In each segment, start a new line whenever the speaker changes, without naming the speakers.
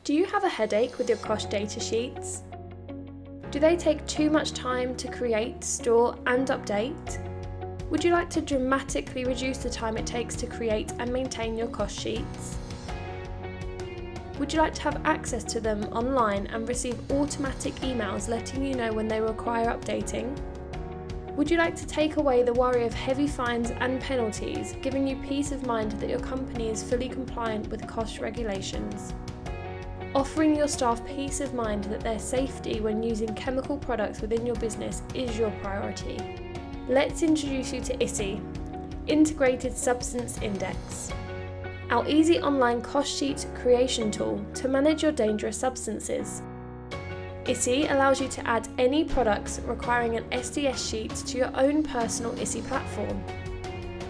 Do you have a headache with your COSHH data sheets? Do they take too much time to create, store and update? Would you like to dramatically reduce the time it takes to create and maintain your COSHH sheets? Would you like to have access to them online and receive automatic emails letting you know when they require updating? Would you like to take away the worry of heavy fines and penalties, giving you peace of mind that your company is fully compliant with COSHH regulations? Offering your staff peace of mind that their safety when using chemical products within your business is your priority. Let's introduce you to ORSY, Integrated Substance Index, our easy online COSHH sheet creation tool to manage your dangerous substances. ORSY allows you to add any products requiring an SDS sheet to your own personal ORSY platform.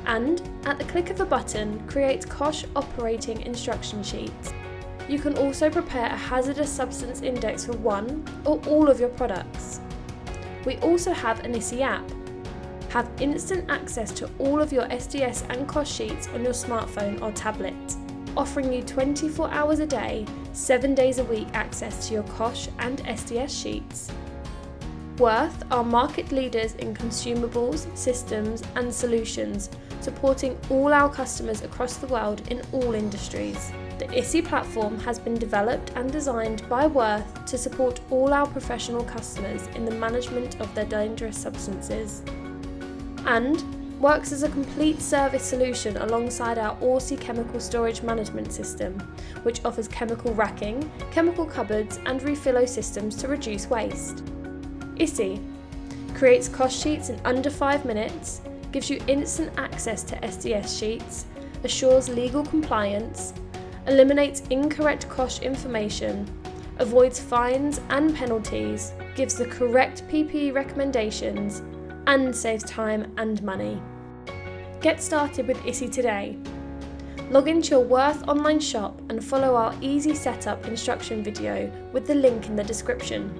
And, at the click of a button, create COSHH operating instruction sheets. You can also prepare a hazardous substance index for one or all of your products. We also have an ORSY app. Have instant access to all of your SDS and COSHH sheets on your smartphone or tablet, offering you 24 hours a day, 7 days a week access to your COSHH and SDS sheets. Würth are market leaders in consumables, systems and solutions, supporting all our customers across the world in all industries. The ORSY platform has been developed and designed by Würth to support all our professional customers in the management of their dangerous substances, and works as a complete service solution alongside our ORSY chemical storage management system, which offers chemical racking, chemical cupboards and Refillo Systems to reduce waste. ORSY creates COSHH sheets in under 5 minutes, gives you instant access to SDS sheets, assures legal compliance, eliminates incorrect COSHH information, avoids fines and penalties, gives the correct PPE recommendations, and saves time and money. Get started with ORSY today. Log into your Würth online shop and follow our easy setup instruction video with the link in the description.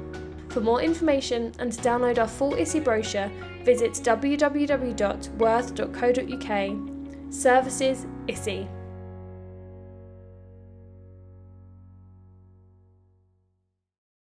For more information and to download our full ORSY brochure, visit www.würth.co.uk. Services ORSY.